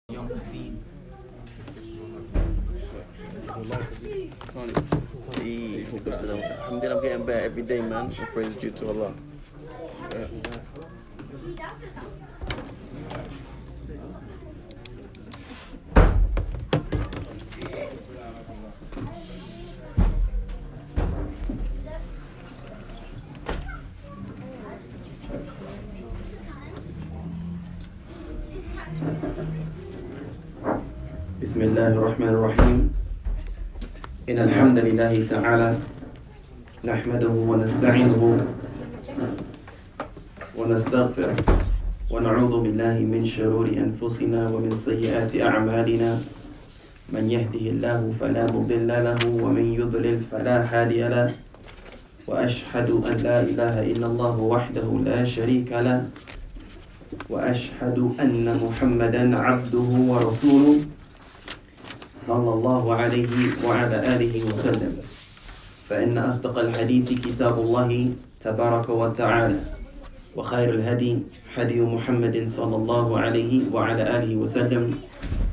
يوم الدين. Alhamdulillah, I'm getting better every day, man. All praise due to Allah. بسم الله الرحمن الرحيم إن الحمد لله تعالى نحمده ونستعينه ونستغفره ونعوذ بالله من شرور أنفسنا ومن سيئات أعمالنا من يهده الله فلا مضل له ومن يضلل فلا هادي له وأشهد أن لا إله إلا الله وحده لا شريك له وأشهد أن محمدا عبده ورسوله صلى الله عليه وعلى آله وسلم فإن أصدق الحديث كتاب الله تبارك وتعالى وخير الهدي هدي محمد صلى الله عليه وعلى آله وسلم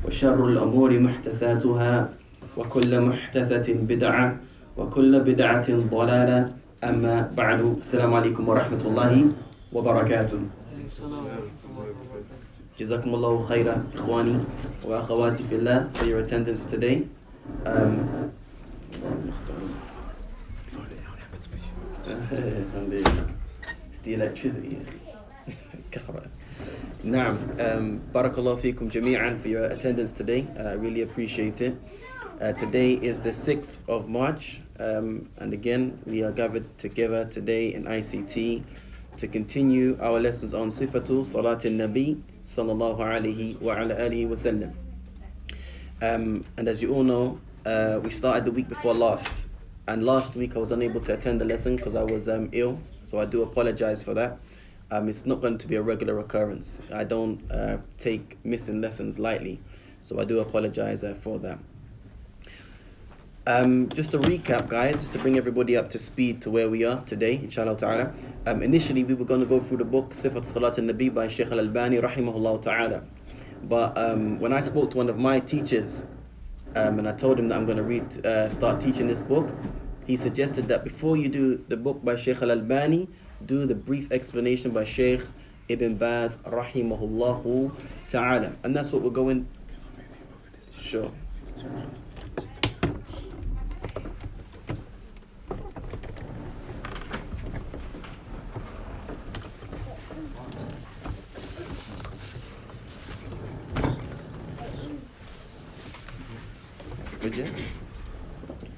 وشر الأمور محدثاتها وكل محدثة بدعة وكل بدعة ضلالة أما بعد السلام عليكم ورحمة الله وبركاته. Jazakumullahu khaira, ikhwani wa akhawati fillah, for your attendance today. It's the electricity. Naam, barakallahu feekum jami'an for your attendance today. I really appreciate it. Today is the 6th of March, and again we are gathered together today in ICT to continue our lessons on Sifatul Salatin Nabi sallallahu alayhi wa ala alihi wa sallam. And as you all know, we started the week before last, and last week I was unable to attend the lesson because I was ill, so I do apologize for that. It's not going to be a regular occurrence. I don't take missing lessons lightly, so I do apologize for that. Just to recap, guys, just to bring everybody up to speed to where we are today, inshallah ta'ala. Initially, we were going to go through the book Sifat Salat al-Nabi by Shaykh al-Albani, rahimahullah ta'ala. But when I spoke to one of my teachers, and I told him that I'm going to start teaching this book, he suggested that before you do the book by Shaykh al-Albani, do the brief explanation by Shaykh Ibn Baz, rahimahullah ta'ala. And that's what we're going... Sure.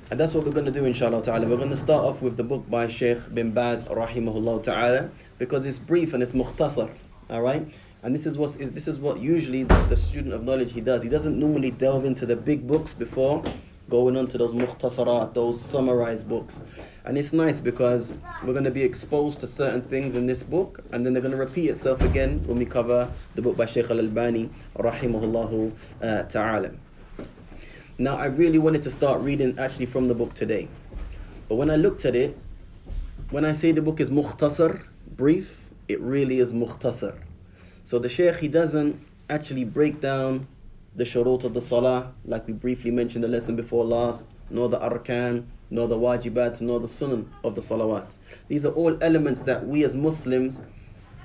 And that's what we're going to do, inshallah ta'ala. We're going to start off with the book by Shaykh bin Baz rahimahullah ta'ala, because it's brief and it's mukhtasar, all right? And this is what usually the student of knowledge he does. He doesn't normally delve into the big books before going on to those mukhtasarat, those summarized books. And it's nice because we're going to be exposed to certain things in this book, and then they're going to repeat itself again when we cover the book by Shaykh al-Albani rahimahullah ta'ala. Now, I really wanted to start reading actually from the book today. But when I looked at it, when I say the book is mukhtasar, brief, it really is mukhtasar. So the Shaykh, he doesn't actually break down the shurut of the salah, like we briefly mentioned the lesson before last, nor the arkan, nor the wajibat, nor the sunan of the salawat. These are all elements that we as Muslims,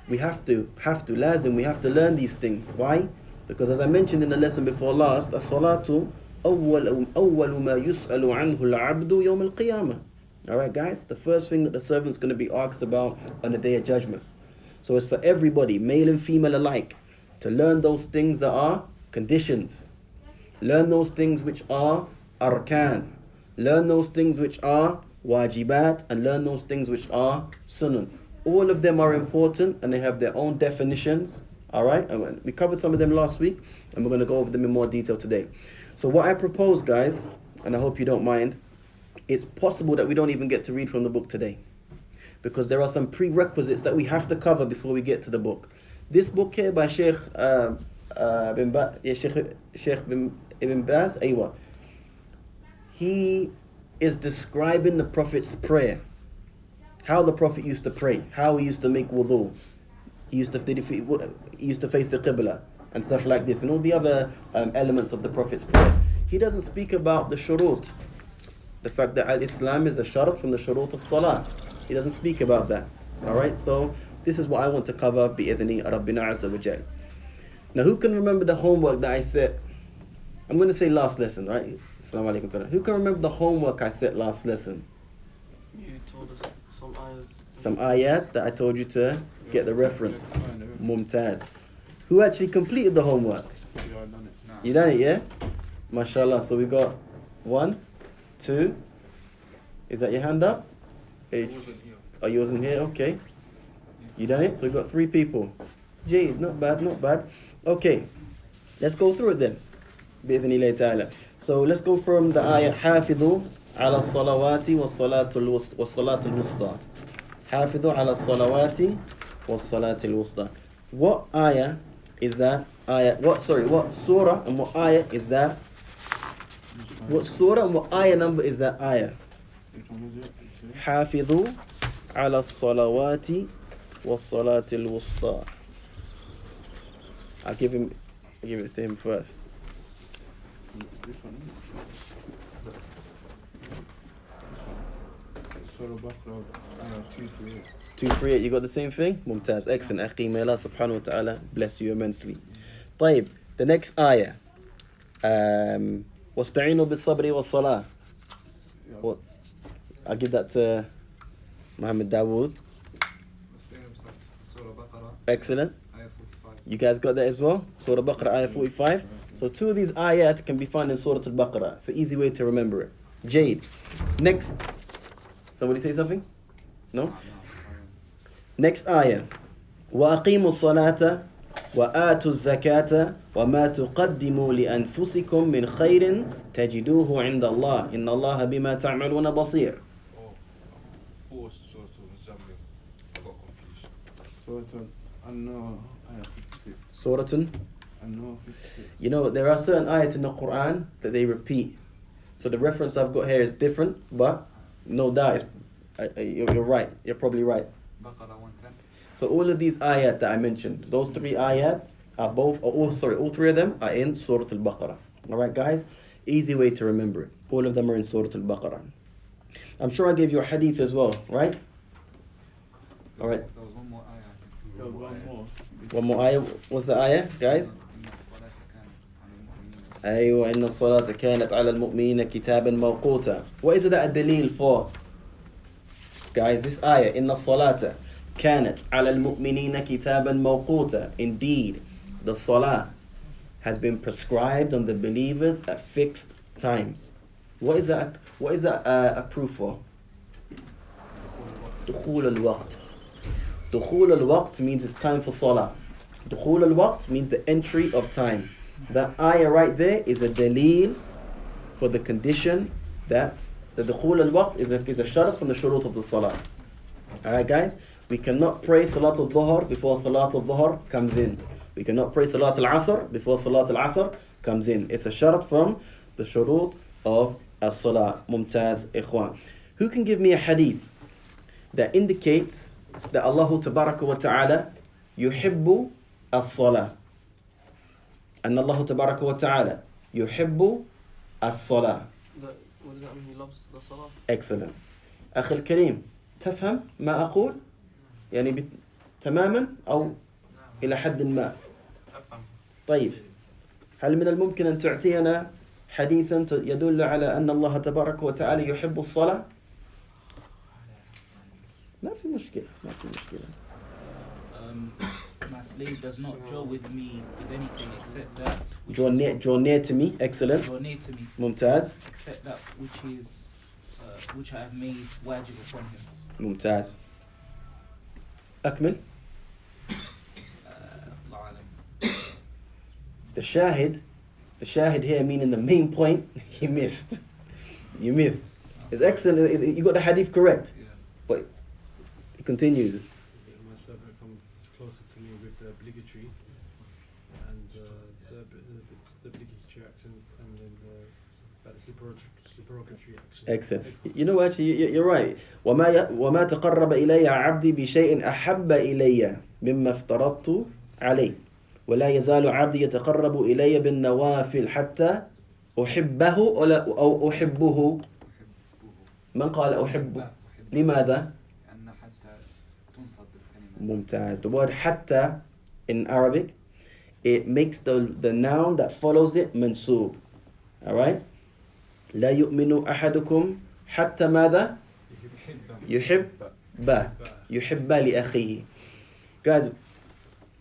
we have to learn these things. Why? Because as I mentioned in the lesson before last, as-salatu أول ما يسأل عنه العبد يوم القيامة. Alright guys, the first thing that the servant's going to be asked about on the day of judgment. So it's for everybody, male and female alike, to learn those things that are conditions. Learn those things which are arkan. Learn those things which are wajibat, and learn those things which are sunan. All of them are important and they have their own definitions. Alright, we covered some of them last week and we're going to go over them in more detail today. So what I propose, guys, and I hope you don't mind, it's possible that we don't even get to read from the book today, because there are some prerequisites that we have to cover before we get to the book. This book here by Shaykh Ibn Baz, aywa, he is describing the Prophet's prayer, how the Prophet used to pray, how he used to make wudu. He used to face the Qibla. and stuff like this, and all the other elements of the Prophet's prayer. He doesn't speak about the shurut, the fact that al-Islam is a shurut from the shurut of salah. He doesn't speak about that. Alright, so this is what I want to cover bi'idhni Rabbina Azza wa Jal. Now, who can remember the homework that I set? I'm going to say last lesson, right? Assalamu alaikum. Who can remember the homework I set last lesson? You told us some ayahs. Some ayat that I told you to get the reference. Mumtaz. Who actually completed the homework? You done it, yeah? MashaAllah. So we got 1, 2. Is that your hand up? Oh, you wasn't here? Okay. You done it? So we got 3 people. Jade, not bad, not bad. Okay. Let's go through it then. Bi'idhnillah ta'ala. So let's go from the ayat حافظوا على الصلوات والصلاة الوسطى. حافظوا على الصلوات والصلاة الوسطى. What ayah is that? What surah and what ayah is that? What surah and what ayah number is that ayah? حافظوا على الصلوات والصلاة الوسطى. I'll give it to him first. This one. Surah Baqarah, 238. 238, you got the same thing? Mumtaz, excellent. Akhi, may Allah subhanahu wa ta'ala bless you immensely. طيب, the next ayah. وَاسْتَعِينُوا بِالصَّبْرِ وَالصَّلَاةِ. What? I'll give that to Muhammad Dawood. Surah Baqarah, Excellent. ayah 45. You guys got that as well? Surah Baqarah, ayah 45. So 2 of these ayat can be found in Surah Al-Baqarah. It's an easy way to remember it. Jade. Next. Somebody say something? No? Next ayah. وَأَقِيمُوا الصَّلَاةَ وَآتُوا الزَّكَاةَ وَمَا تُقَدِّمُوا لِأَنفُسِكُم مِّنْ خَيْرٍ تَجِدُوهُ عِندَ اللَّهِ إِنَّ اللَّهَ بِمَا تَعْمَلُونَ بَصِيرٌ. Four Surah Al-Muzammil. I got confused. Surah An-Nur, ayah 56. Surah. An-Nur 56. You know, there are certain ayat in the Quran that they repeat. So the reference I've got here is different, but no doubt, you're right. You're probably right. Baqarah 110. So all of these ayat that I mentioned, those 3 ayat are all 3 of them are in Surah Al-Baqarah. Alright guys, easy way to remember it. All of them are in Surah Al-Baqarah. I'm sure I gave you a hadith as well, right? Alright. There was one more ayah. There was one more. One more ayah. What's the ayah, guys? أيوة إن الصلاة كانت على المؤمنين كتابا موقوتا. What is it that a dalil for? Guys, this ayah, إن الصلاة كانت على المؤمنين كتابا موقوتا. Indeed, the salah has been prescribed on the believers at fixed times. What is that a proof for? دخول الوقت. دخول الوقت means it's time for salah. دخول الوقت means the entry of time. That ayah right there is a dalil for the condition that the dukhul al-waqt is a sharat from the shurut of the salah. Alright guys, we cannot pray salat al-dhuhr before salat al-dhuhr comes in. We cannot pray salat al-asr before salat al-asr comes in. It's a sharat from the shurut of as-salah. Mumtaz, ikhwan. Who can give me a hadith that indicates that Allah tabaraka wa ta'ala yuhibbu as-salah? أن الله تبارك وتعالى يحب الصلاة. What does that mean? He loves the salah? Excellent. أخي الكريم تفهم ما أقول؟ يعني تماما أو إلى حد ما؟ طيب هل من الممكن أن تعطينا حديثا يدل على أن الله تبارك وتعالى يحب الصلاة؟ ما في مشكلة. My slave does not draw with me with anything except that which Draw near to me. Excellent. draw near to me, ممتاز. except that which I have made wajib upon him. ممتاز. أكمل. Allah alam. The shahid here meaning the main point, you missed. It's excellent. You got the hadith correct. Yeah. But it continues. My servant comes closer to me with the obligatory and the obligatory actions and then the supererogatory actions. Excellent. You know, actually, you're right. وما تقرب إلي عبدي بشيء أحب إلي مما افترضت عليه. ولا يزال عبدي يتقرب إلي بالنوافل حتى أحبه أو أحبه. من قال أحب؟ لماذا؟ لأن حتى تنصب بالكلمة. ممتاز. The word حتى in Arabic, it makes the noun that follows it mansub. Alright? لا يؤمن أحدكم حتى ماذا؟ يحب لأخيه. Guys,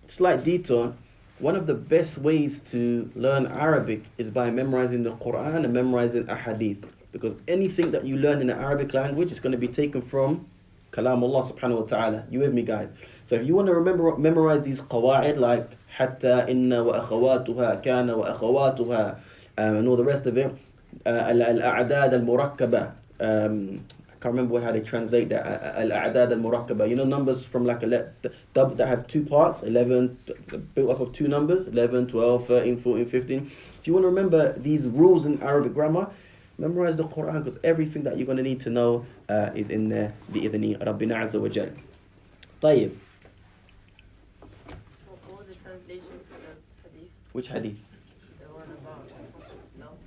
slight detour. One of the best ways to learn Arabic is by memorizing the Quran and memorizing ahadith. Because anything that you learn in the Arabic language is going to be taken from Kalam Allah subhanahu wa ta'ala. You with me, guys? So if you want to memorize these qawa'id like حتى إن وأخواتها كان وأخواتها and all the rest of it, الأعداد المركبة, I can't remember how they translate that. Al-A'dad al-Murakkaba. You know numbers from like that have two parts, 11, built up of two numbers, 11, 12, 13, 14, 15. If you want to remember these rules in Arabic grammar, memorize the Quran, because everything that you're going to need to know is in there. بِإِذْنِ رَبِّنَا عَزَّ وَجَلَّ. طيب. What was the translation for the hadith? Which hadith? The one about love.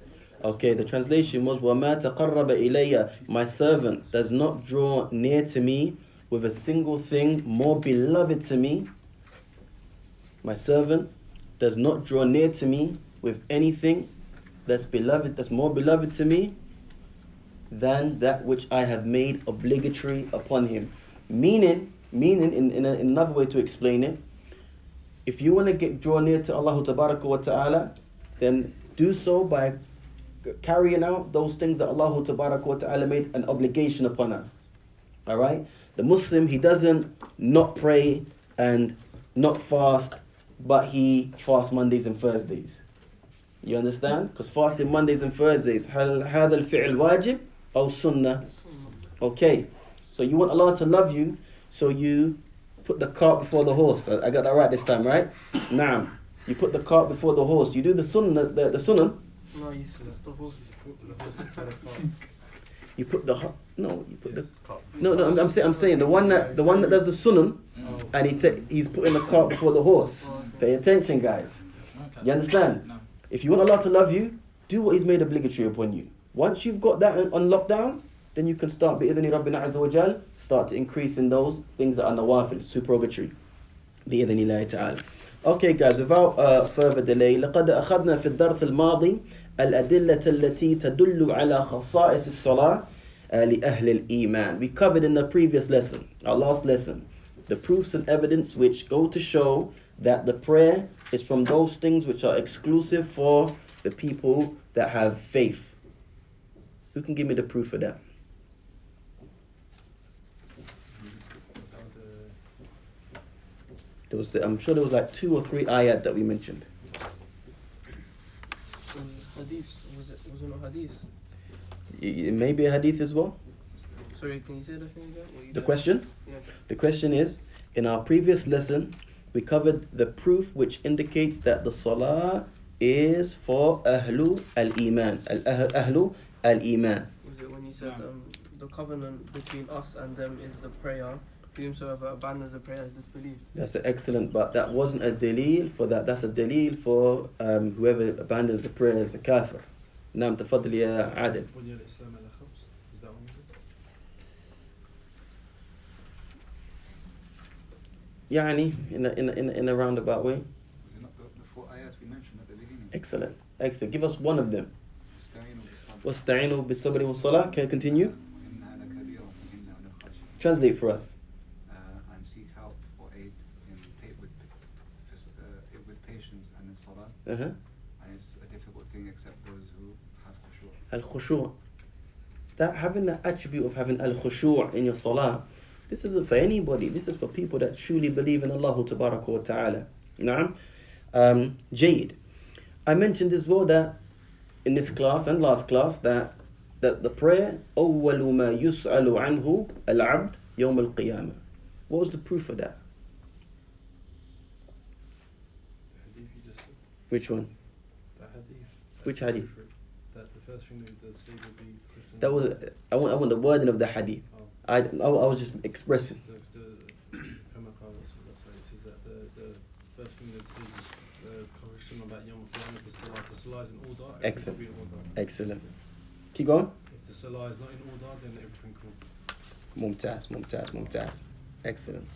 Okay, the translation was وَمَا تَقَرَّبَ إِلَيَّ. My servant does not draw near to me with a single thing more beloved to me. My servant does not draw near to me with anything that's beloved, that's more beloved to me than that which I have made obligatory upon him. Meaning in another way to explain it, if you want to draw near to Allah Tabaraka wa Ta'ala, then do so by carrying out those things that Allah Tabaraka wa Ta'ala made an obligation upon us. Alright? The Muslim, he doesn't not pray and not fast, but he fasts Mondays and Thursdays. You understand? Because fasting Mondays and Thursdays, هل هذا الفعل واجب أو سنة? Okay. So you want Allah to love you, so you put the cart before the horse. I got that right this time, right? Naam. You put the cart before the horse. You do the sunnah, the sunnah. No, it's the horse. You put the I'm saying the one that does the sunnah, and he's putting the cart before the horse. Pay attention, guys. You understand? If you want Allah to love you, do what He's made obligatory upon you. Once you've got that on lockdown, then you can start بإذن ربنا عز وجل, start to increase in those things that are nawafil, supererogatory. بإذن الله تعالى. Okay, guys, without further delay, لقد أخذنا في الدرس الماضي الأدلة التي تدل على خصائص الصلاة لأهل الإيمان. We covered in the previous lesson, our last lesson, the proofs and evidence which go to show that the prayer is from those things which are exclusive for the people that have faith. Who can give me the proof of that? I'm sure there was like 2 or 3 ayat that we mentioned. Hadith, was it not hadith? Maybe a hadith as well. Sorry, can you say the thing again? The question? Yeah. The question is, in our previous lesson, we covered the proof which indicates that the salah is for ahlu al-iman. Ahlu al-iman. Was it when you said the covenant between us and them is the prayer? Whomsoever abandons the prayer is disbelieved. That's excellent, but that wasn't a dalil for that. That's a dalil for whoever abandons the prayer is a kafir. Naam, tafadhal ya Adil. يعني in a roundabout way. Is it not the 4 ayats we mentioned at the beginning? Excellent. Give us one of them. استعينوا بالصبر. واستعينوا بالصبر والصلاة. Can you continue? وإنها لكبيرة وإن من الخاشعين. Translate for us. And seek help or aid with patience and in salah. And it's a difficult thing except those who have khushu'. Al-khushu'. That having the attribute of having al-khushu' in your salah, this isn't for anybody. This is for people that truly believe in Allah Tabaraka wa Ta'ala. Naam. Jade. I mentioned as well that in this class and last class that the prayer أول ما يسأل عنه العبد يوم القيامة. What was the proof of that? The hadith you just said. Which one? The hadith. Which hadith? That the first thing that the state would be Christian. That was I want the wording of the hadith. Oh. I was just expressing. It says that the first thing that says salah, if the salah is in order, everything Excellent. will be in order. Excellent. Keep going. If the salah is not in order, then everything will. Mumtaz. Excellent.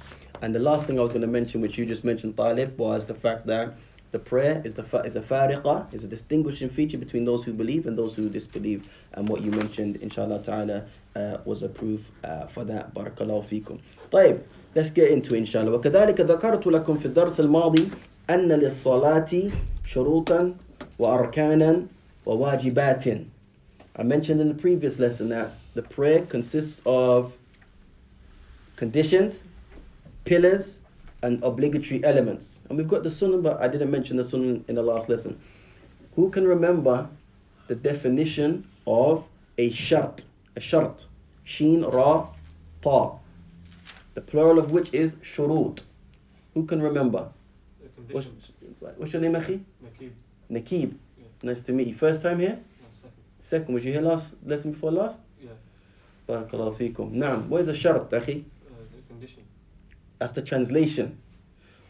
And the last thing I was going to mention, which you just mentioned, Talib, was the fact that the prayer is a fariqa, is a distinguishing feature between those who believe and those who disbelieve. And what you mentioned, inshallah ta'ala, was a proof for that. Barakallahu fikum. طيب, let's get into it, inshallah. وكذلك ذكرت لكم في الدرس الماضي أن للصلاة شروطا وأركانا وواجبات. I mentioned in the previous lesson that the prayer consists of conditions, pillars, and obligatory elements. And we've got the sunnah, but I didn't mention the sunnah in the last lesson. Who can remember the definition of a shart? A shart. Sheen, ra, ta. The plural of which is shurut. Who can remember? What's your name, Akhi? Nakib. Yeah. Nice to meet you. First time here? No, second. Second. Was you here last lesson before last? Yeah. Barakallahu feekum. Naam. What is a shart, Akhi? It's a condition. That's the translation.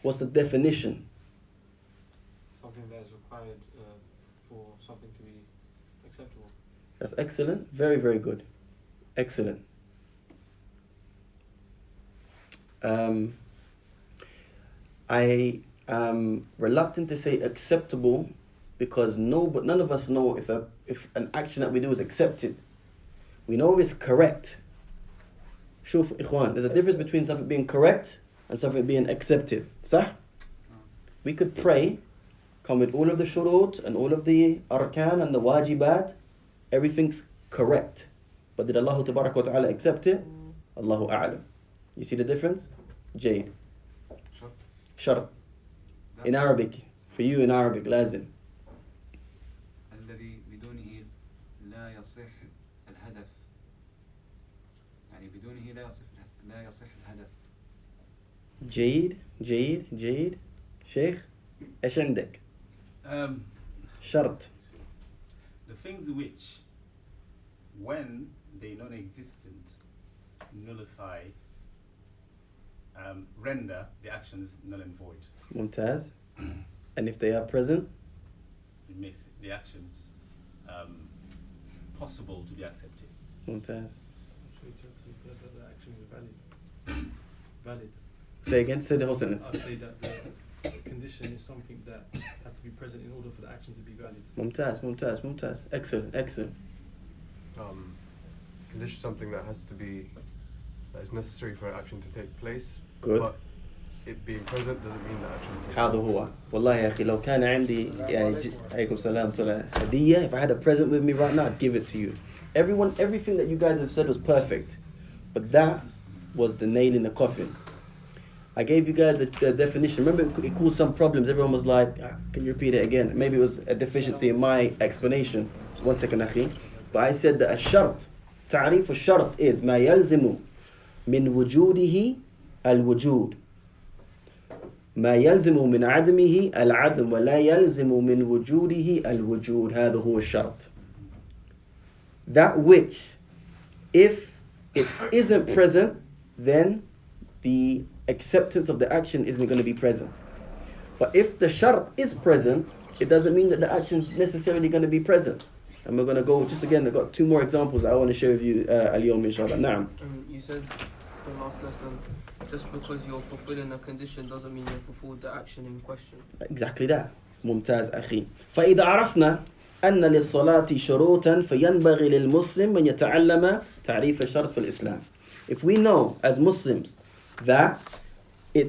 What's the definition? Something that is required for something to be acceptable. That's excellent. Very, very good. Excellent. I am reluctant to say acceptable because none of us know if an action that we do is accepted. We know it's correct. Shuf, ikhwan, there's a difference between something being correct and something being accepted. Sah? We could pray, come with all of the shurut and all of the arkan and the wajibat. Everything's correct. But did Allah Tabarak wa Ta'ala accept it? Allahu A'lam. You see the difference? Jade. Shart. Shart. In Arabic. For you in Arabic, lazim. الذي بدونه لا يصح الهدف. يعني بدونه لا يصح الهدف. جيد شيخ ايش عندك؟ شرط. The things which, when they non-existent, nullify, render the actions null and void. ممتاز. And if they are present? It makes the actions possible to be accepted. ممتاز. So the actions are valid. Valid. Say again, say the whole sentence. I'd say that the condition is something that has to be present in order for the action to be valid. ممتاز. Excellent. Condition is something that is necessary for an action to take place. Good. But it being present doesn't mean that action is taking هذا هو. والله يا أخي لو كان عندي عليكم السلام هدية, if I had a present with me right now, I'd give it to you. Everything that you guys have said was perfect, but that was the nail in the coffin. I gave you guys the definition. Remember, it caused some problems. Everyone was like, can you repeat it again? Maybe it was a deficiency in my explanation. One second, Akhi. But I said that a shart, ta'rif al-shart is ما يلزم من وجوده الوجود. ما يلزم من عدمه العدم ولا يلزم من وجوده الوجود. هذا هو الشرط. That which, if it isn't present, then the acceptance of the action isn't going to be present. But if the shart is present, it doesn't mean that the action is necessarily going to be present. And we're going to go, just again, I've got two more examples I want to share with you, al-yawm inshallah. Naam. You said the last lesson, just because you're fulfilling a condition doesn't mean you've fulfilled the action in question. Exactly that. ممتاز أخي. فإذا عرفنا أن للصلاة شروطا فينبغي للمسلم أن يتعلم تعريف الشرط في الإسلام. If we know as Muslims that the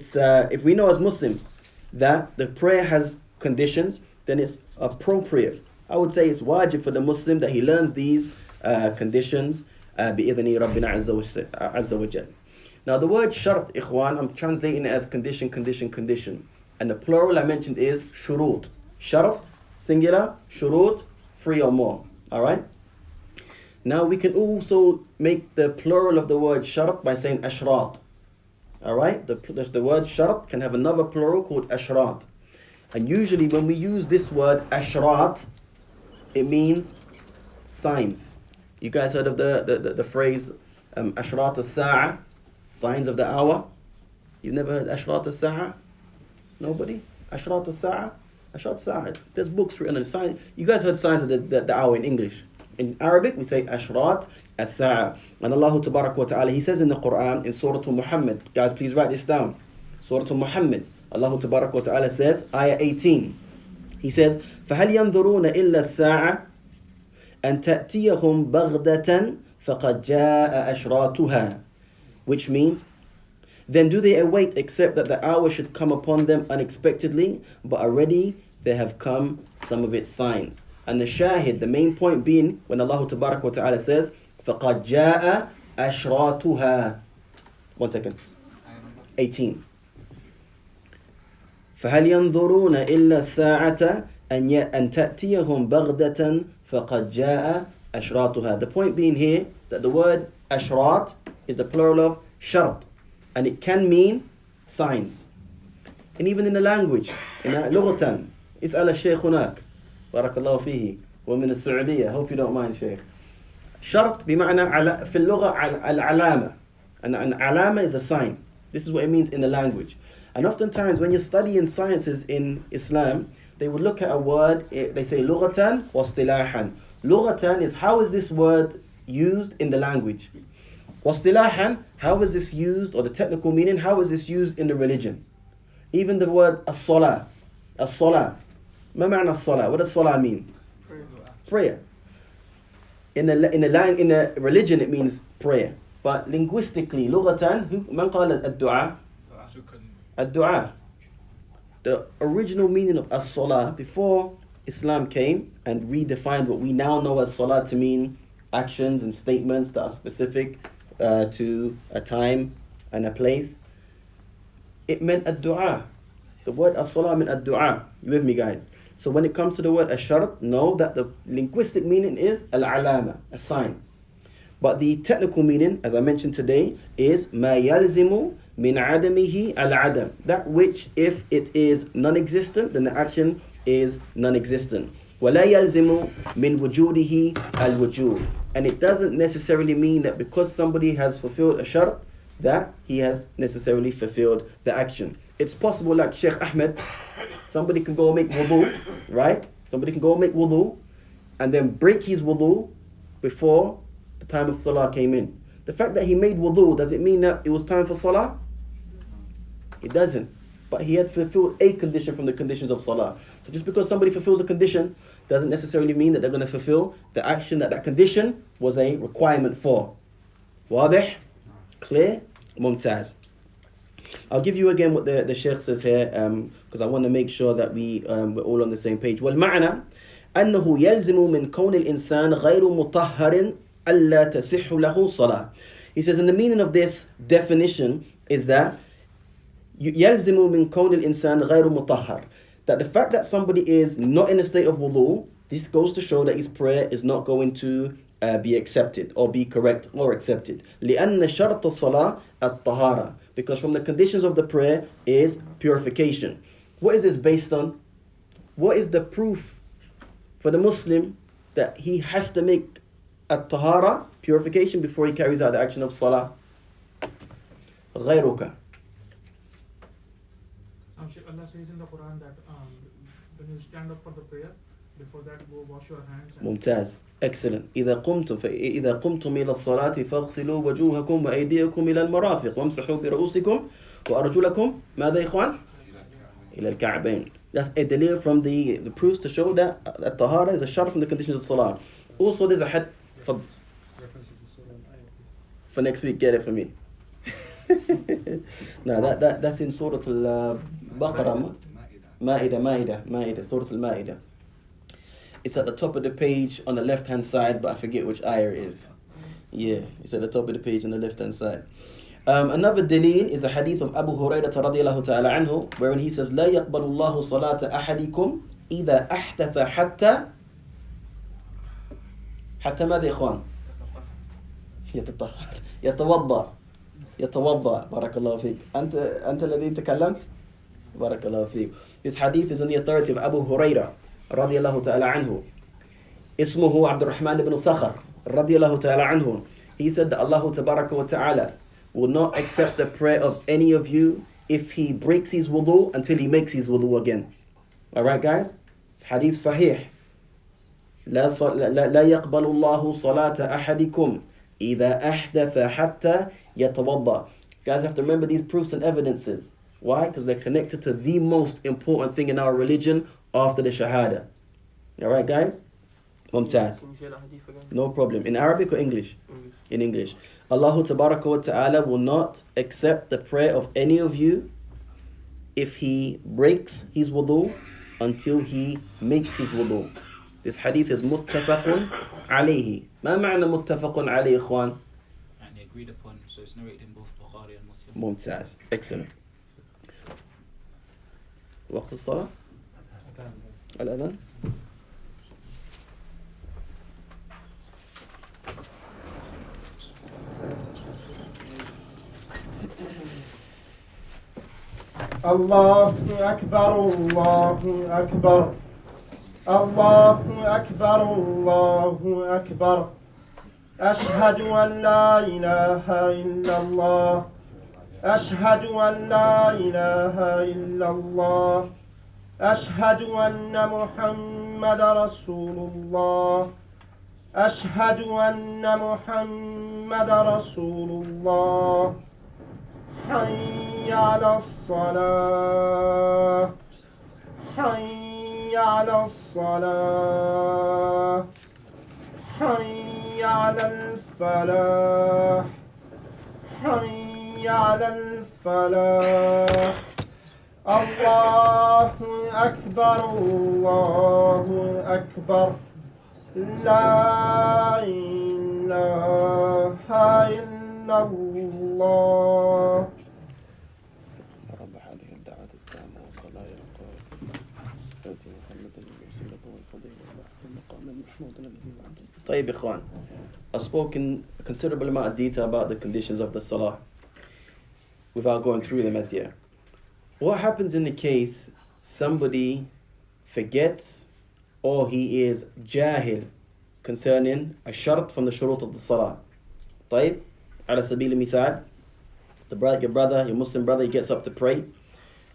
prayer has conditions, then it's appropriate. I would say it's wajib for the Muslim that he learns these conditions بإذن ربنا عز وجل. Now the word shart, ikhwan, I'm translating it as condition. And the plural I mentioned is shurut. Shart, singular, shurut, 3 or more. Alright? Now we can also make the plural of the word shart by saying ashrat. Alright? The word shart can have another plural called ashrat. And usually when we use this word ashrat, it means signs. You guys heard of the phrase ashrat as-sa'a, signs of the hour? You've never heard ashrat as-sa'a? Nobody? Ashrat as-sa'a? Ashrat Sa'a. There's books written on science. You guys heard Science of the Hour in English. In Arabic, we say Ashrat As-Sa'a. And Allah Tabarak wa Ta'ala, He says in the Quran, in Surah Muhammad, guys, please write this down. Surah Muhammad, Allah Tabarak wa Ta'ala says, Ayah 18. He says, فَهَلْ يَنظُرُونَ إِلَّا السَّاعَةَ أَن تَأْتِيَهُمْ بَغْدَةً فَقَدْ جَاءَ أَشْرَاطُهَا. Which means, then do they await except that the hour should come upon them unexpectedly, but already there have come some of its signs. And the shahid, the main point being, when Allah Tabarak wa Ta'ala says, فَقَدْ جَاءَ أَشْرَاطُهَا. 1 second. 18. فَهَلْ يَنظُرُونَ إِلَّا السَّاعَةَ أَن تَأْتِيَهُمْ بَغْدَةً فَقَدْ جَاءَ أَشْرَاطُهَا. The point being here, that the word ashrat is the plural of shart. And it can mean signs. And even in the language, in لغة, اسأل الشيخ هناك بارك الله فيه ومن السعودية. Hope you don't mind, Sheikh. شرط بمعنى في اللغة العلامة. And an alama is a sign. This is what it means in the language. And oftentimes when you're studying sciences in Islam, they would look at a word, they say لغة واصطلاحا. لغة is how is this word used in the language. واصطلاحا, how is this used, or the technical meaning, how is this used in the religion. Even the word as-salah. As-salah. ما معنى الصلاة? What does salah mean? Prayer. In the religion it means prayer. But linguistically, لغة, من قال الدعاء? الدعاء. The original meaning of as-salah, before Islam came and redefined what we now know as salah to mean actions and statements that are specific to a time and a place, it meant ad-du'a. The word as-salah meant ad-du'a. You with me, guys? So when it comes to the word ash-shart, know that the linguistic meaning is al-alama, a sign. But the technical meaning, as I mentioned today, is مَا يَلْزِمُ مِنْ عَدَمِهِ الْعَدَمِ. That which, if it is non-existent, then the action is non-existent. وَلَا يَلْزِمُ مِنْ وُجُودِهِ الْوُجُودِ. And it doesn't necessarily mean that because somebody has fulfilled a shart, that he has necessarily fulfilled the action. It's possible, like Sheikh Ahmed, somebody can go and make wudu, right? Somebody can go and make wudu and then break his wudu before the time of salah came in. The fact that he made wudu, does it mean that it was time for salah? It doesn't. But he had fulfilled a condition from the conditions of salah. So just because somebody fulfills a condition doesn't necessarily mean that they're going to fulfill the action that that condition was a requirement for. واضح? Clear? Mumtaz. I'll give you again what the Sheikh says here, because I want to make sure that we're all on the same page. وَالْمَعْنَى أَنَّهُ يَلْزِمُ مِنْ كَوْنِ الْإِنسَانِ غَيْرُ مُطَهَّرٍ أَلَّا تَصِحُّ لَهُ صَلَاةٌ. He says, and the meaning of this definition is that يَلْزِمُ مِنْ كَوْنِ الْإِنسَانِ غَيْرُ مُطَهَّرٍ. That the fact that somebody is not in a state of wudu, this goes to show that his prayer is not going to be accepted or be correct or accepted. لأن شرط الصلاة الطهارة. Because from the conditions of the prayer is purification. What is this based on? What is the proof for the Muslim that he has to make at-tahara, purification, before he carries out the action of salah? غيرك. Allah says in the Quran that when you stand up for the prayer, before that go wash your hands. ممتاز. Excellent. إذا قمتم إلى الصلاة فاغسلوا وجوهكم وأيديكم إلى المرافق وامسحوا برؤوسكم وأرجلكم ماذا إخوان؟ إلى الكعبين. That's a delay from the proofs to show that at-tahara is a shart from the conditions of salah. Also, there's a hadith for next week. Get it for me. No, that's in Surah Al-Baqarah. Ma'idah, Surah Al-Ma'idah. It's at the top of the page on the left-hand side, but I forget which ayah it is. Yeah, it's at the top of the page on the left-hand side. Another dalil is a hadith of Abu Hurairah radiyallahu ta'ala anhu, wherein he says, لا يقبل الله صلاة أحدكم إذا أحدث حتى ماذا يا إخوان؟ يتوضأ. بارك الله فيك. أنت الذي تكلمت؟ بارك الله فيك. This hadith is on the authority of Abu Hurairah radiyallahu ta'ala anhu. Ismuhu Abdurrahman ibn Sakhar radiyallahu ta'ala anhu. He said that Allah tabaraka wa ta'ala will not accept the prayer of any of you if he breaks his wudu until he makes his wudu again. Alright guys? It's hadith sahih. لا يقبل الله صلاة أحدكم إذا أحدث حتى يتوضأ. Guys have to remember these proofs and evidences. Why? Because they're connected to the most important thing in our religion after the Shahada. Alright guys? Mumtaz. Can you say that hadith again? No problem. In Arabic or English? English. In English. Allah Tabaraka wa Ta'ala will not accept the prayer of any of you if he breaks his wudu until he makes his wudu. This hadith is muttafaqun alayhi. ما معنى متفق عليه إخوان؟ And they agreed upon, so it's narrated in both Bukhari and Muslim. ممتاز. Excellent. وقت الصلاة؟ الأذان؟ الله أكبر الله أكبر الله أكبر الله أكبر أشهد أن لا إله إلا الله أشهد أن لا إله إلا الله أشهد أن محمد رسول الله أشهد أن محمد رسول الله حي على الصلاة حي على الصلاة حي على الفلاح حي على الفلاح الله أكبر الله أكبر لا إله إلا الله رب هذه الدعوة التامة والصلاة إلى القائل آتي محمد الوسيلة والفضيلة وبعث المقام المحمود الذي وعده. طيب إخوان, I've spoken a considerable amount of detail about the conditions of the salah without going through them as yet. What happens in the case somebody forgets or he is jahil concerning a shart from the shurut of the salah? طيب, على سبيل المثال, your Muslim brother, he gets up to pray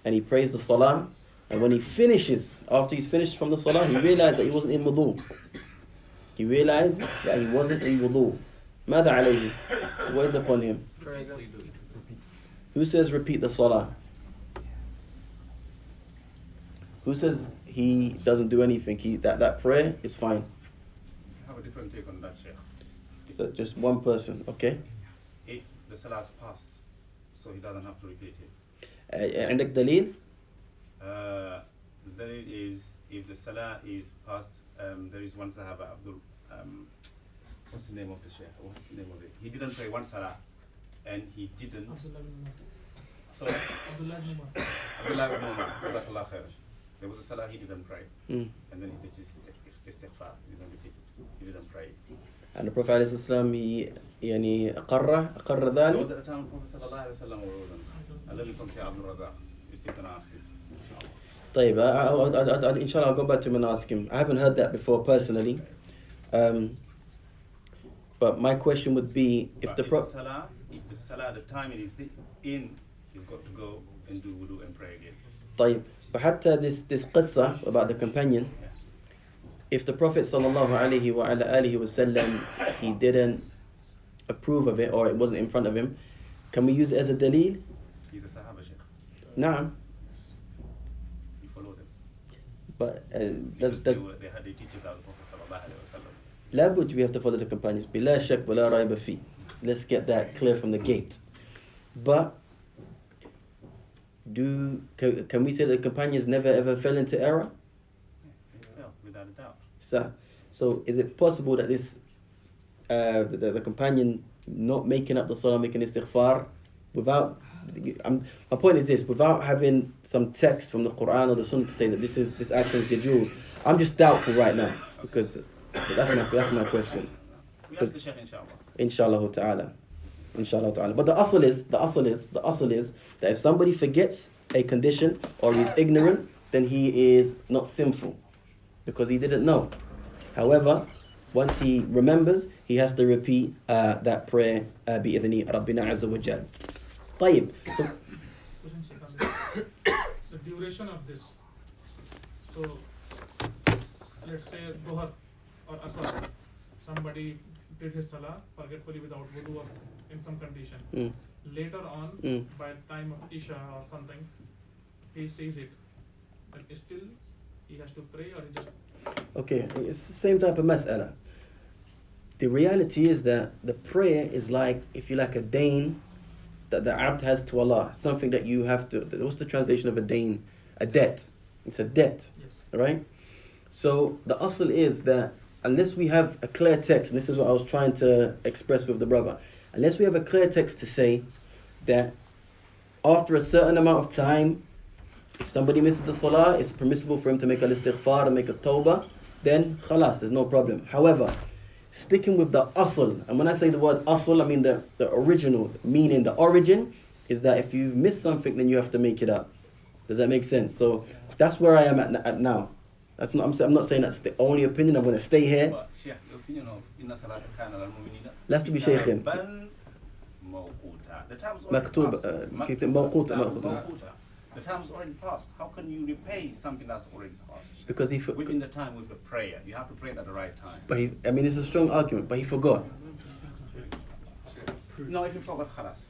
and he prays the salah, and when he finishes, after he's finished from the salah, he realized that he wasn't in wudu. He realized that he wasn't in wudu. ماذا عليه? What is upon him? Pray again. Who says repeat the salah? Who says he doesn't do anything? That prayer is fine. I have a different take on that, Sheikh. So just one person, okay? If the salah is passed, so he doesn't have to repeat it. عندك دليل؟ The dalil is if the salah is passed, there is one Sahaba, Abdul, what's the name of the Shaykh? What's the name of it? He didn't pray one salah and he didn't. Sorry? Abdullah ibn Umar. Abdullah ibn Umar, Jazakallah khair. There was a salah he didn't pray, Mm. and then he did his istighfar. He didn't repeat it. He didn't pray. And the Prophet عليه السلام يعني أقر There was ذلك. at a time Prophet sallallahu alaihi wasallam wasn't. And let me from Shaykh Abdul Razak. You still can ask him. طيب, inshallah I'll go back to him and ask him. I haven't heard that before personally. But my question would be, if the salah, the time it is in, he's got to go and do wudu and pray again. طيب, but حتى this qissa about the companion, if the Prophet sallallahu alaihi wa ala alihi wasallam, he didn't approve of it or it wasn't in front of him, can we use it as a dalil? He's a Sahaba, Sheikh. نعم. You follow them. But Because they had the teachers of the Prophet sallallahu alaihi wasallam. لابد we have to follow the companions. بلا شك ولا ريب فيه. Let's get that clear from the gate. But can we say that the companions never ever fell into error? They fell, without a doubt. So is it possible that this the companion not making up the salah, making istighfar without my point is this, without having some text from the Quran or the Sunnah to say that this action is yajuz, I'm just doubtful right now because that's my question. We ask the Shaykh Inshallah ta'ala. But the asl is that if somebody forgets a condition or is ignorant, then he is not sinful because he didn't know. However, once he remembers, he has to repeat that prayer بإذن ربنا عز وجل. طيب. So The duration of this So, let's say Dhuhr or Asr, somebody did his salah forgetfully without wudu or in some condition. Later on, by time of Isha or something, he sees it. But still, he has to pray or he just... Okay, it's the same type of mas'ala. The reality is that the prayer is like, if you like, a dain that the abd has to Allah. Something that you have to... What's the translation of a dain? A debt. It's a debt, Yes. right? So the asl is that unless we have a clear text, and this is what I was trying to express with the brother, unless we have a clear text to say that after a certain amount of time, if somebody misses the salah, it's permissible for him to make al istighfar and make a tawbah, then khalas, there's no problem. However, sticking with the asl, and when I say the word asl, I mean the original, meaning the origin, is that if you miss something, then you have to make it up. Does that make sense? So that's where I am at now. That's not. I'm not saying that's the only opinion. I'm going to stay here. But Sheikh, the opinion of Inna Salata Kana al-Mu'minina. Let's to be shaykhin. The time's already Maktub, passed. mawquta. The time's already passed. How can you repay something that's already passed? Because he within the time with the prayer, you have to pray it at the right time. But I mean, it's a strong argument. But he forgot. No, if you forgot, khalas.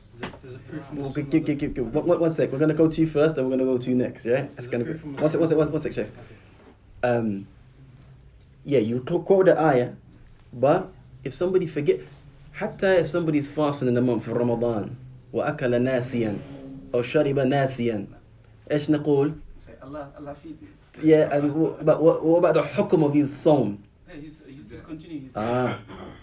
There's a proof from Well, the give, one sec. We're going to go to you first, then we're going to go to you next. Yeah, that's going to be. One sec, Sheikh. Yeah, you quote the ayah, but if somebody forget, حتى if somebody's fasting in the month of Ramadan, وأكل ناسيا أو شرب ناسيا, إيش نقول? Say Allah feeds it. Yeah, and but what about the hukum of his sawm? Yeah, he's still continuing his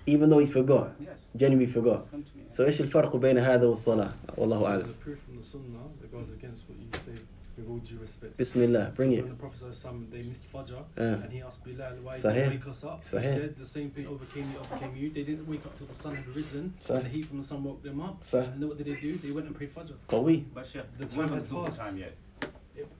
even though he forgot. Yes. Genuinely forgot. So إيش الفرق بين هذا والصلاة؟ والله There's أعلم. a proof from the Sunnah that goes against what you say with all due respect. Bismillah, bring it. When the Prophet they missed Fajr and he asked Bilal, why did Sahih. you wake us up? Sahih. He said the same thing overcame you. They didn't wake up till the sun had risen and the heat from the sun woke them up. And then what did they do? They went and prayed Fajr. قوي. But Sheikh, The it time wasn't had Zuhr passed. time yet.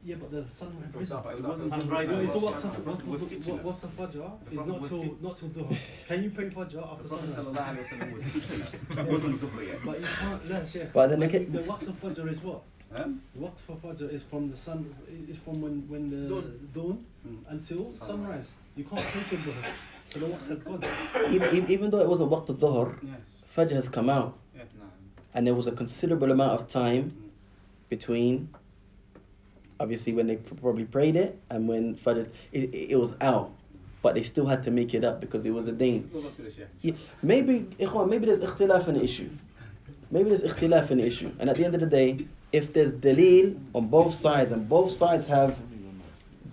Yeah, but the sun had risen. It wasn't Sunrise. Zuhr It's the time. what's the Fajr is not till Dhuhr. Can you pray Fajr after The Prophet sunrise? sallallahu alaihi wasallam was teaching us. It wasn't Zuhr yet. But you can't, no, Sheikh. But then Like, again- the waqt of Fajr is what? The waqt for Fajr is from the sun, is from when the dawn until sunrise. You can't pray till Dhuhr. So the waqt of Fajr. Even though it wasn't waqt al-dhuhr, Yes. Fajr has come out. Yeah. And there was a considerable amount of time between, obviously, when they probably prayed it and when Fajr, it was out. But they still had to make it up because it was a deen. Go back to the Sheikh. Yeah, maybe there's ikhtilaf in the issue. Maybe there's ikhtilaf in the issue. And at the end of the day, if there's dalil on both sides and both sides have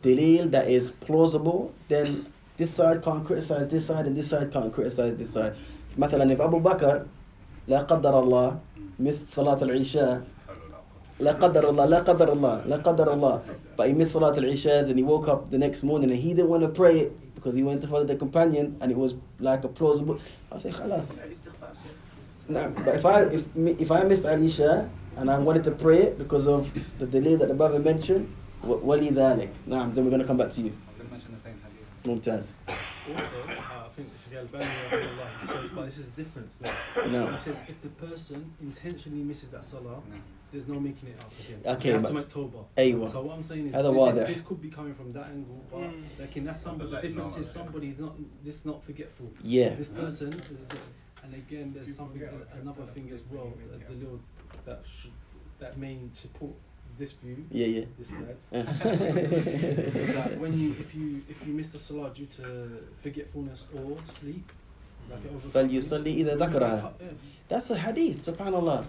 dalil that is plausible, then this side can't criticize this side and this side can't criticize this side. مثلا if Abu Bakr لا قدر الله missed Salat al-Isha, لا قدر الله, but he missed Salat al-Isha, then he woke up the next morning and he didn't want to pray it because he went to follow the companion and it was like a plausible. I say khalas. Nah, but if I missed Al-Isha and I wanted to pray it because of the delay that the brother mentioned, wali dhalik. Nah, then we're going to come back to you. I was going to mention the same hadith. Mumtaz. Also, I think Sheikh Al-Bani rahimahullah, he says, but this is the difference. No. He says if the person intentionally misses that salah, there's no making it up again. Okay, you have but- to make tawbah. Aywa. So what I'm saying is هذا واضح. this could be coming from that angle, but like, that's somebody. The difference is somebody's not forgetful. Yeah. This person is, and again, there's something another thing as well. The Lord that may support this view. Yeah. This side. Is that when if you miss the salah due to forgetfulness or sleep, like it overcomes you, فليصلي إذا ذكرها. That's a hadith, subhanallah.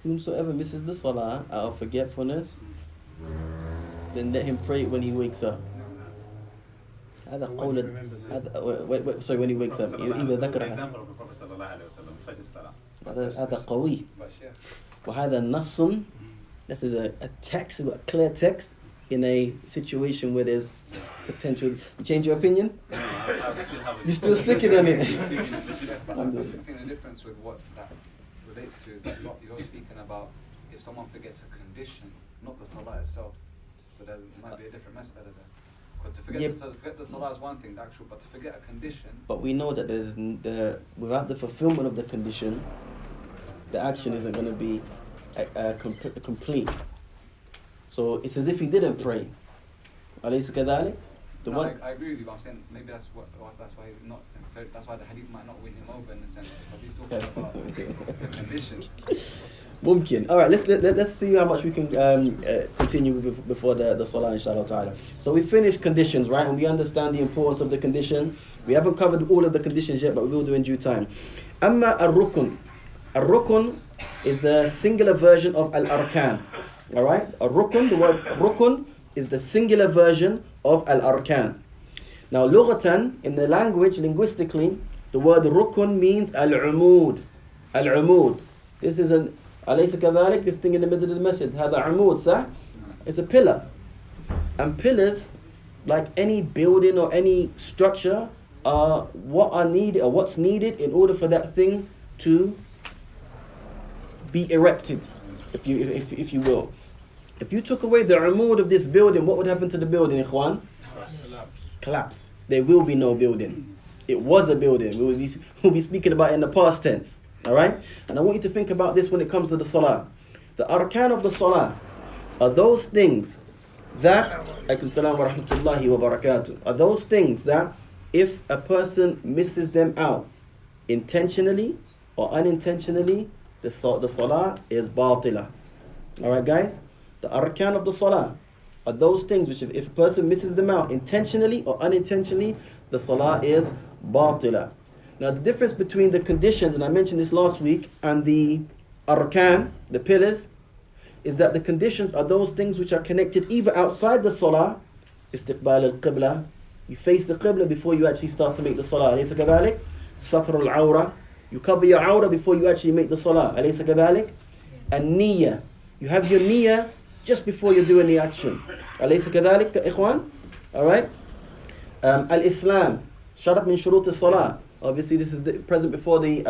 Whomsoever misses the salah out of forgetfulness, then let him pray it when he wakes up. هذا قول sorry, when he wakes up إذا ذكرها. Example of the Prophet sallallahu alaihi wasallam, Fajr salah. هذا قوي. But Sheikh, وهذا نص. This is a text, a clear text in a situation where there's potential. You change your opinion? I still have it. You still sticking on it? I think the difference with what that relates to is that you're speaking about if someone forgets a condition, not the salah itself. So there might be a different mas'ala there. Because to forget the salah is one thing, but to forget a condition. But we know that without the fulfillment of the condition, the action isn't going to be complete. So it's as if he didn't pray. أليس كذلك? The No, one. I agree with you, but I'm saying maybe that's why he's not necessarily. That's why the hadith might not win him over in a sense, because he's talking about the conditions. ممكن. All right, let's see how much we can continue before the salah, inshallah ta'ala. So we finished conditions, right? And we understand the importance of the condition. We haven't covered all of the conditions yet, but we will do in due time. أما الركن. الركن is the singular version of al-arkan. All right? الركن, the word rukun is the singular version of al-arkan. Now, lughatan, in the language, linguistically, the word rukun means al-umud. Al-umud. This is an أليس كذلك? This thing in the middle of the masjid. هذا عمود, صح? It's a pillar. And pillars, like any building or any structure, are what are needed or what's needed in order for that thing to be erected, if you will. If you took away the umud of this building, what would happen to the building, ikhwan? Collapse. There will be no building. It was a building. We'll be speaking about it in the past tense. Alright? And I want you to think about this when it comes to the salah. The arkan of the salah are those things that, alaykum salam wa rahmatullahi wa barakatuh, are those things that if a person misses them out intentionally or unintentionally, the salah is batila. Alright guys? The arkan of the salah are those things which if a person misses them out intentionally or unintentionally, the salah is batila. Now the difference between the conditions, and I mentioned this last week, and the arkan, the pillars, is that the conditions are those things which are connected either outside the salah, istiqbal al-qibla, you face the qibla before you actually start to make the salah, alaysa kadhalik? Satr al-awra, you cover your awra before you actually make the salah, alaysa kadhalik? And niyyah, you have your niyyah just before you're doing the action, alaysa kadhalik, ikhwan? Alright? Al-Islam, sharat min shurut al-salah. Obviously, this is present before the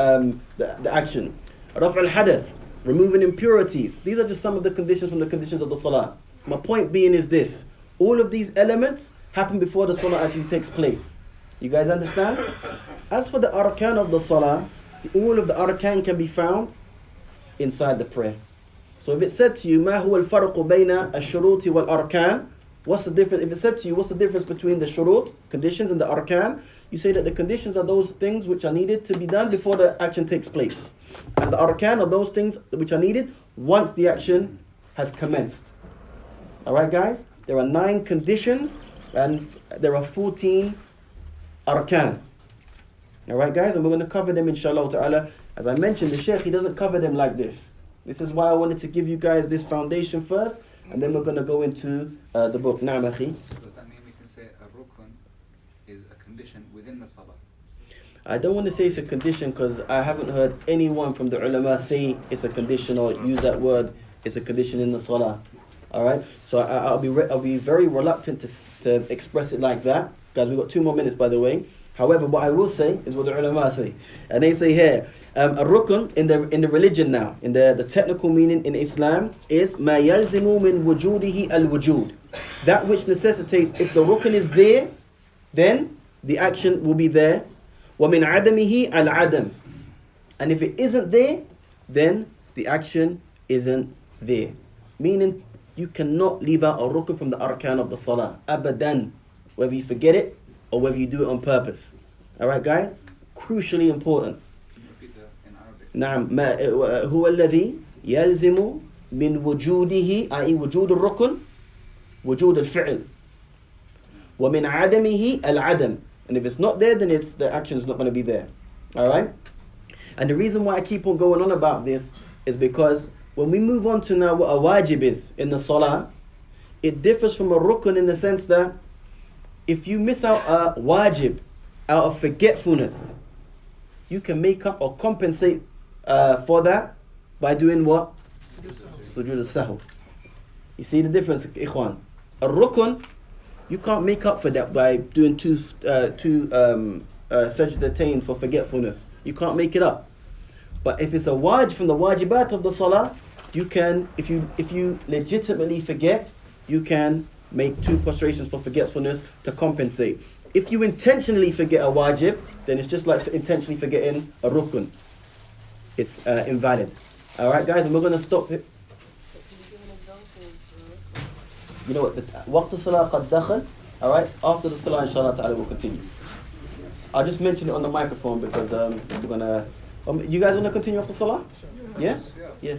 action. Raf' al-hadath, removing impurities. These are just some of the conditions from the conditions of the salah. My point being is this. All of these elements happen before the salah actually takes place. You guys understand? As for the arkan of the salah, all of the arkan can be found inside the prayer. So if it said to you, مَا هُوَ الْفَرْقُ بَيْنَ الشُّرُوطِ وَالْأَرْكَانِ, what's the difference? If it said to you, what's the difference between the shurut, conditions, and the arkan? You say that the conditions are those things which are needed to be done before the action takes place. And the arkan are those things which are needed once the action has commenced. Alright guys? There are 9 conditions and there are 14 arkan. Alright guys? And we're going to cover them inshallah ta'ala. As I mentioned, the Shaykh, he doesn't cover them like this. This is why I wanted to give you guys this foundation first, and then we're going to go into the book. Na'am akhi. Does that mean we can say a rukun is a condition within the salah? I don't want to say it's a condition because I haven't heard anyone from the ulama say it's a condition or use that word, it's a condition in the salah. Alright? So I'll be very reluctant to express it like that. Guys, we've got 2 more minutes by the way. However, what I will say is what the ulama say. And they say here, a rukun in the religion now, in the technical meaning in Islam, is ma yalzimu min wujudihi al-wujud. That which necessitates, if the rukun is there, then the action will be there. Wa min adamihi al-adam. And if it isn't there, then the action isn't there. Meaning, you cannot leave out a rukun from the arkan of the salah. Abadan. Whether you forget it, or whether you do it on purpose. Alright guys? Crucially important. Repeat that in Arabic. نعم ما هو الذي يلزم من وجوده أي وجود الركن وجود الفعل ومن عدمه العدم. And if it's not there, then the action is not going to be there. Alright? And the reason why I keep on going on about this is because when we move on to now what a wajib is in the salah, it differs from a rukun in the sense that if you miss out a wajib out of forgetfulness, you can make up or compensate for that by doing what? Sujood al-sahw. You see the difference, ikhwan? A rukun, you can't make up for that by doing two sajdatain for forgetfulness. You can't make it up. But if it's a wajib from the wajibat of the salah, you can, if you legitimately forget, you can make 2 prostrations for forgetfulness to compensate. If you intentionally forget a wajib, then it's just like intentionally forgetting a rukun. It's invalid. Alright guys, and we're going to stop it. Can you give an example for a rukun? you know what, waqt as-salah qad dakhal, alright? After the salah, inshallah ta'ala, we'll continue. I'll just mention it on the microphone because we're gonna, you guys wanna continue after salah? Yeah? Yeah.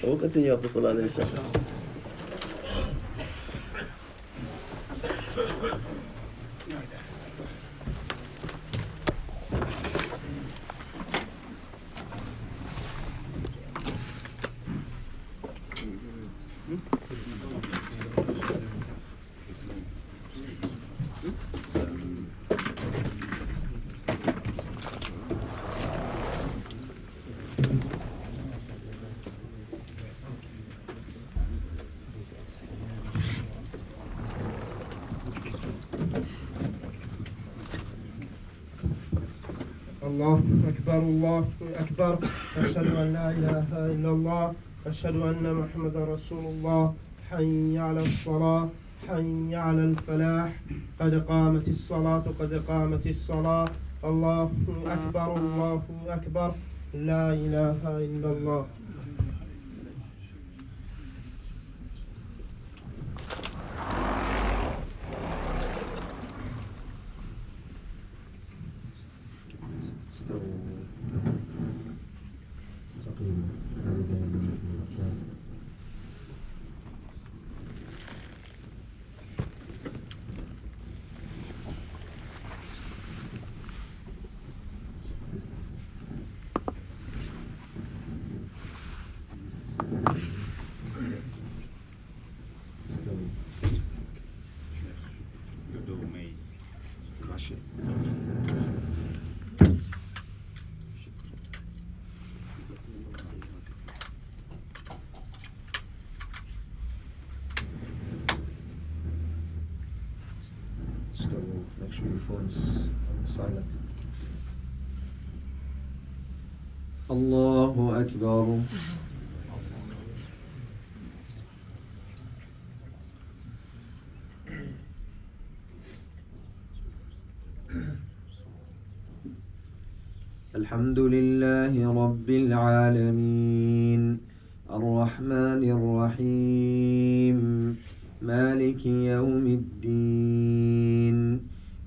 We'll continue after salah then, inshallah. الله أكبر الله أكبر أشهد أن لا إله إلا الله أشهد أن محمدا رسول الله حي على الصلاة حي على الفلاح قد قامت الصلاة قد قامت الصلاة الله أكبر لا إله إلا الله. Make sure your phone's on silent. Allahu Akbar. الحمد لله رب العالمين الرحمن الرحيم مالك يوم الدين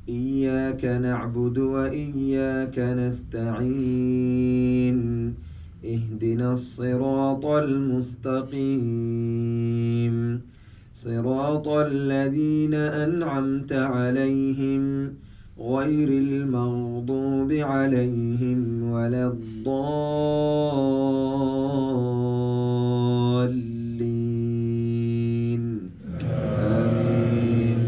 إياك نعبد وإياك نستعين اهدنا الصراط المستقيم صراط الذين أنعمت عليهم غير المغضوب عليهم ولا الضالين آمين.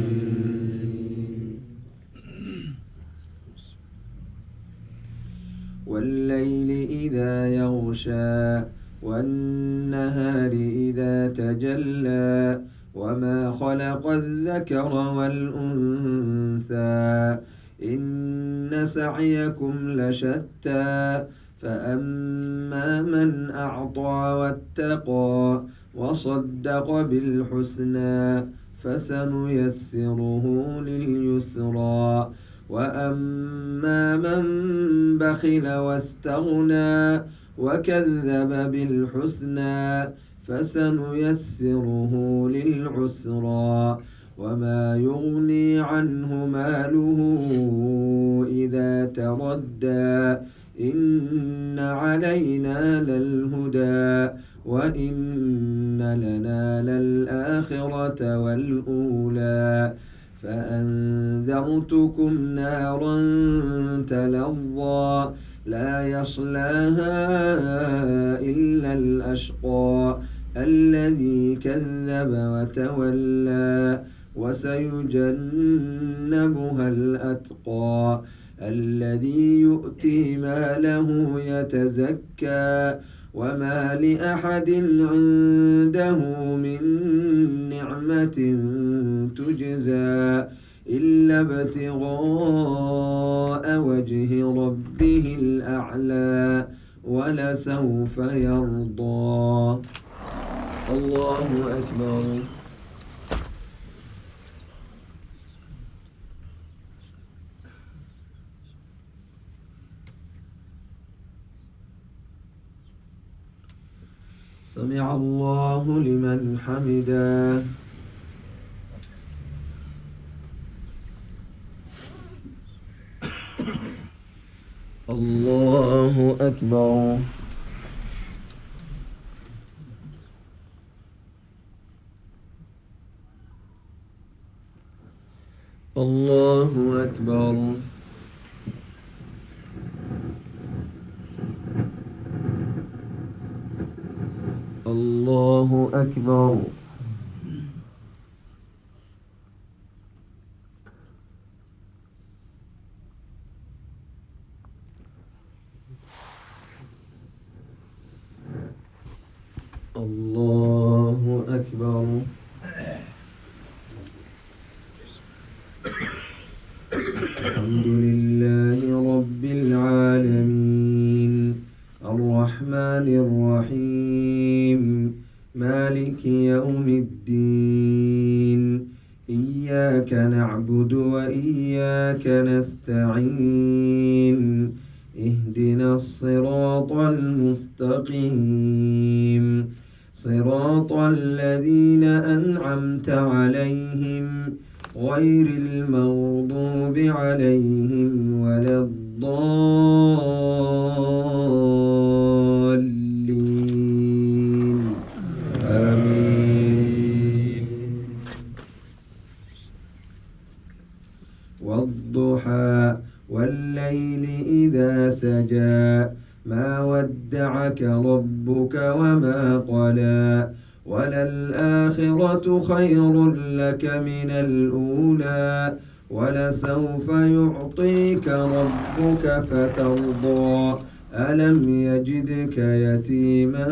والليل إذا يغشى والنهار إذا تجلى وما خلق الذكر والأنثى إن سعيكم لشتى فأما من أعطى واتقى وصدق بالحسنى فسنيسره لليسرى وأما من بخل واستغنى وكذب بالحسنى فسنيسره للعسرى وما يغني عنه ماله إذا تردى إن علينا للهدى وإن لنا للآخرة والأولى فأنذرتكم نارا تلظى لا يصلاها إلا الأشقى الذي كذب وتولى وسيجنبها الأتقى الذي يؤتي ماله يتزكى وما لأحد عنده من نعمة تجزى إلا ابتغاء وجه ربه الأعلى ولسوف يرضى. الله أكبر. سمع الله لمن حمده. الله أكبر. الله أكبر. الله أكبر. الله أكبر. الحمد لله رب العالمين الرحمن الرحيم مالك يوم الدين إياك نعبد وإياك نستعين اهدنا الصراط المستقيم صراط الذين أنعمت عليهم غير المغضوب عليهم ولا الضالين آمين. والضحى والليل إذا سجى ما ودعك ربك وما قلى وللآخرة خير لك من الأولى ولسوف يعطيك ربك فترضى ألم يجدك يتيما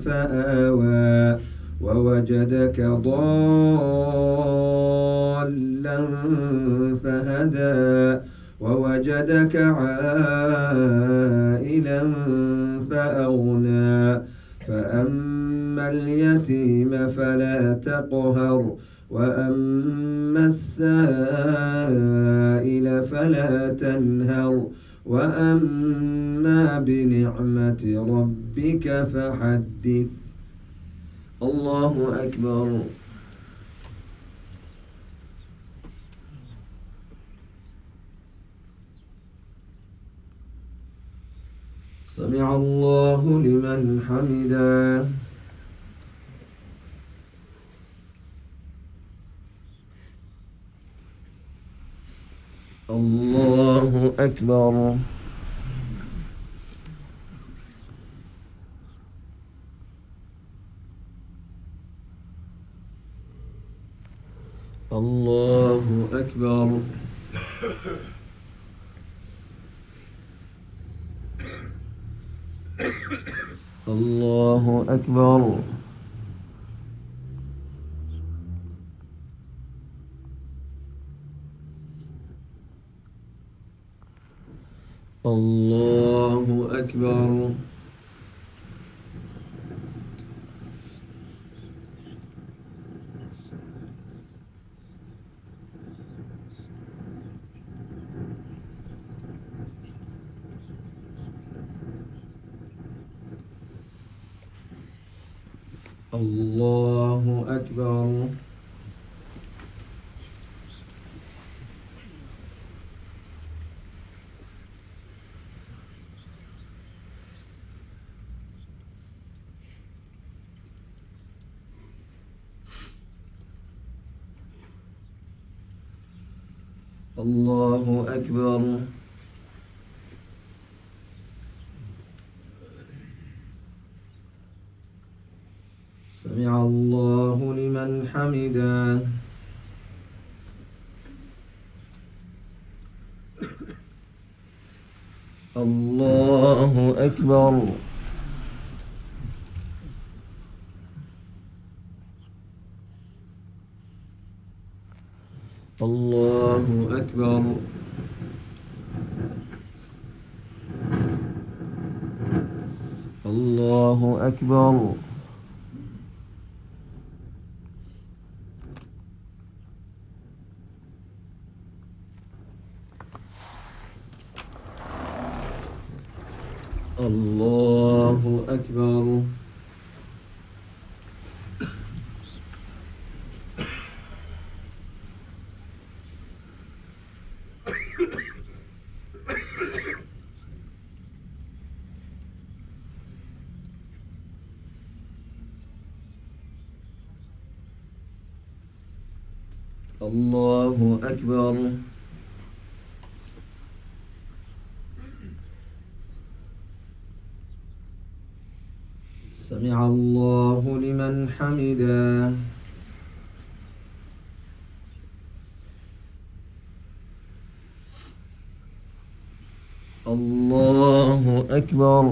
فآوى ووجدك ضالا فهدى ووجدك عائلا فأغنى فأما اليتيم فلا تقهر وأما السائل فلا تنهر وأما بنعمة ربك فحدث. الله أكبر. سمع الله لمن حمده. الله أكبر. الله أكبر. الله أكبر. الله أكبر. الله أكبر. الله أكبر. سمع الله لمن حمده. الله أكبر. الله أكبر. الله أكبر. الله أكبر. الله أكبر. سمع الله لمن حمده. الله أكبر.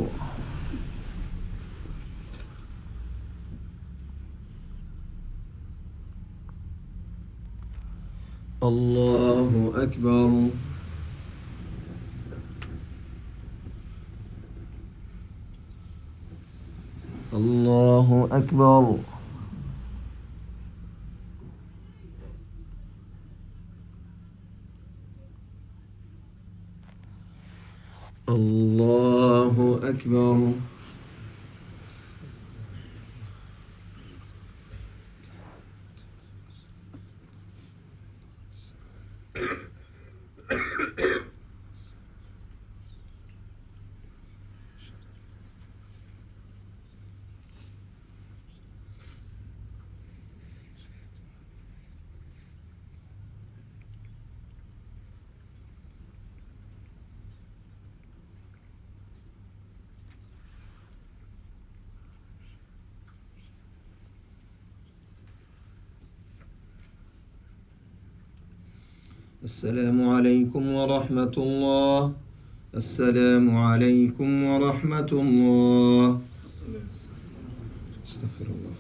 الله أكبر. الله أكبر. الله أكبر. السلام عليكم ورحمة الله. السلام عليكم ورحمة الله. استغفر الله.